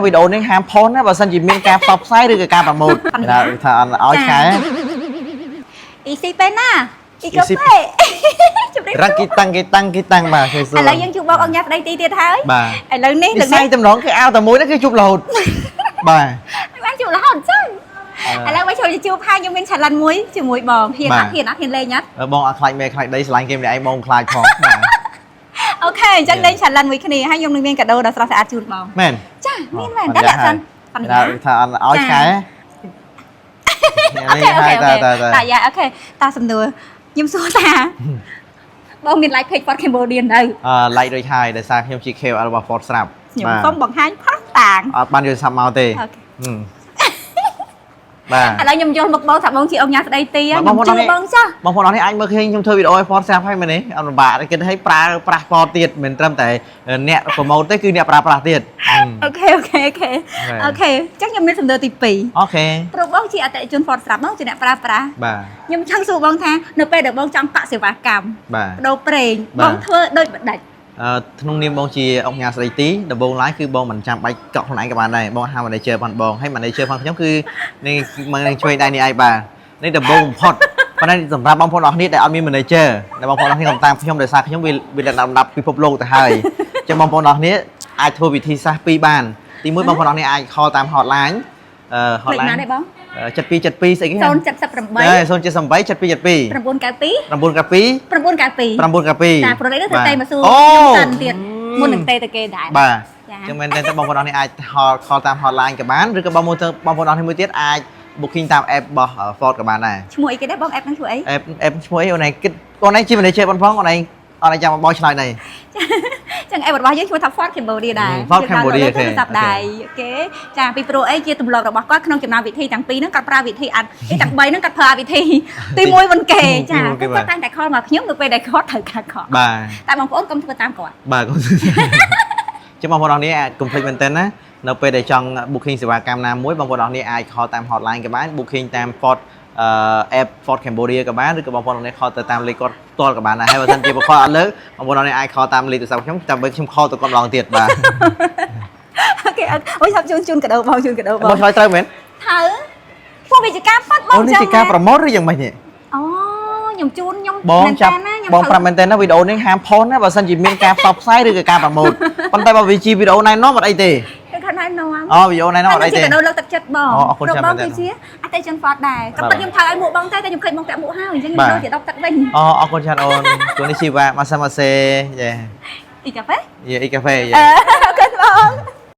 វីដេអូនេះហាមផុសណាបើសិនជាមានការផ្សព្វផ្សាយឬក៏ការប្រម៉ូទថាឲ្យខែអ៊ីស៊ីពេលណាអ៊ីកាហ្វេរ៉ាគីតាំងបាទគេសួរឥឡូវយើងជួបបងអង្គញាប្តីទីទៀតហើយបាទឥឡូវនេះលើកនេះតំណងគឺអោតែមួយនេះគឺជួបរហូតបាទបានជួបរហូតអញ្ចឹងឥឡូវមកចូលជួបហើយខ្ញុំមាន challenge មួយជាមួយបងហ៊ានអត់ហ៊ានលេងអត់បងអត់ខ្លាចមេខ្លាចដីឆ្លាញ់គេម្នាក់ឯងបងខ្លាចផងបាទអូខេអញ្ចឹងលេង challenge មួយគ្នាហើយខ្ញុំនឹងមានកាដូដ៏ស្រស់ស្អាតជូនបងមែនចាមានមែនតែអ្នកសិនថាឲ្យខែតាយ៉ាអូខេតាសំណួរខ្ញុំសួរតាបងមាន like page Ford Cambodia នៅlike ដូចហើយដោយសារខ្ញុំជា KOL របស់ Ford ស្រាប់ខ្ញុំសូមបង្ហាញផាសតាងអត់បានយកសាប់មកទេបាទឥឡូវខ្ញុំយល់មុខបងថាបងជាអង្គញាស្ដីទីខ្ញុំជឿបងចាស់បងប្អូនអរនេះអាចមើលឃើញខ្ញុំធ្វើវីដេអូឲ្យ Ford ស្រាប់ហើយមែនទេអត់ពិបាកគិតឲ្យប្រើប្រាស់ Ford ទៀតមិនត្រឹមតែអ្នកប្រម៉ូទទេគឺអ្នកប្រើប្រាស់ទៀតអូខេអញ្ចឹងខ្ញុំមានសំណួរទី2អូខេព្រោះបងជាអតិថិជន Ford ស្រាប់បងជាអ្នកប្រើប្រាស់បាទខ្ញុំចង់សួរបងថានៅពេលដែលបងចង់បាក់សេវាកម្មបាទបដូរប្រេងបងធ្វើដូចបដិច្ចក្នុងនាមបងជាអង្គការស្ដីទីដំបូងឡើយគឺបងមិនចាំបាច់កក់ខ្លួនឯងក៏បានដែរបងហៅ manager បងហើយ manager ផងខ្ញុំគឺនេះមកជួយដៃនេះឯងបាទនេះដំបូងបំផុតប៉ុន្តែសម្រាប់បងប្អូនអរគ្នាដែលអត់មាន manager ដែលបងប្អូនអរគ្នាកំតាមខ្ញុំដោយសារខ្ញុំវាលំដាប់ពិភពលោកទៅហើយអញ្ចឹងបងប្អូនអរគ្នាអាចធ្វើវិធីសាស្ត្រពីរបានទីមួយបងប្អូនអរគ្នាអាច call តាម hotline hotline ណាទេបង7272ស្អីគេ078 078 7272 992 992ចាប្រនេះទៅតែមកសួរខ្ញុំសិនទៀតមុននឹងទេទៅគេដែរបាទអញ្ចឹងមែនតើបងប្អូនអរគ្នាអាច call តាម hotline ក៏បានឬក៏បងប្អូនអរគ្នាមួយទៀតអាច booking តាម app របស់ Ford ក៏បានដែរឈ្មោះអីគេដែរបង app ហ្នឹងឈ្មោះអី app ឈ្មោះអីអូនឯងគិតអូនឯងជា manager បងផងអូនឯងចាំមកបោះឆ្លើយនេះចឹង app របស់យើងឈ្មោះថា Ford Cambodia ដែរ Ford Cambodia ទេទូរស័ព្ទដែរអូខេចាពីព្រោះអីជាទម្លាប់របស់គាត់ក្នុងចំណោមវិធីទាំងពីរហ្នឹងគាត់ប្រើវិធីអត់ទាំង3ហ្នឹងគាត់ប្រើវិធីទី1មិនគេចាគាត់តែ call មកខ្ញុំនៅពេលដែលគាត់ត្រូវការខកបាទតែបងប្អូនកុំធ្វើតាមគាត់បាទកុំចឹងបងប្អូនអរគ្នាកុំភ្លេចមែនតើណានៅពេលដែលចង់ booking សេវាកម្មណាមួយបងប្អូនអរគ្នាអាច call តាម hotline ក៏បាន booking តាម Ford app Ford Cambodia ក៏បានឬក៏បងប្អូនអរគ្នា call ទៅតាមលេខគាត់ផ្ទាល់ក៏បានដែរហើយបើមិនជាបងប្អូនអត់លើបងប្អូនអរគ្នាអាច call តាមលេខទូរស័ព្ទខ្ញុំតាមខ្ញុំ call ទៅគាត់ម្ដងទៀតបាទអូខេអូយសាប់ជូនកាដូបងជូនកាដូបងឆ្លើយត្រូវមែនត្រូវពួកវិជ្ជាការប៉ាត់បងអូនេះជាការប្រម៉ូទឬយ៉ាងម៉េចនេះអូខ្ញុំជូនខ្ញុំបងចាប់បងប្រាប់មែនតើណាវីដេអូនេះហាមផុសណាបើសិនជាមានការផ្សព្វផ្សាយឬក៏ការប្រម៉ូទប៉ុន្តែបើវាជាវីដេអូណែនាំអត់អីទេខាងណែនាំអូវីដេអូណែនាំអត់អីទេកាដូលើកទឹកចិត្តបងព្រោះបងគឺជាអតិថិជន Ford ដែរក៏ពិតខ្ញុំថើឲ្យមួកបងតែខ្ញុំឃើញបងពាក់មួកហើយអញ្ចឹងខ្ញុំដូចជាដកទឹកវិញអរគុណច្រើនអូនគូនេះជីវ៉ាម៉ាសាម៉ាសេយេអ៊ីកាហ្វេយេអ៊ីកាហ្វេយេអរគុណបង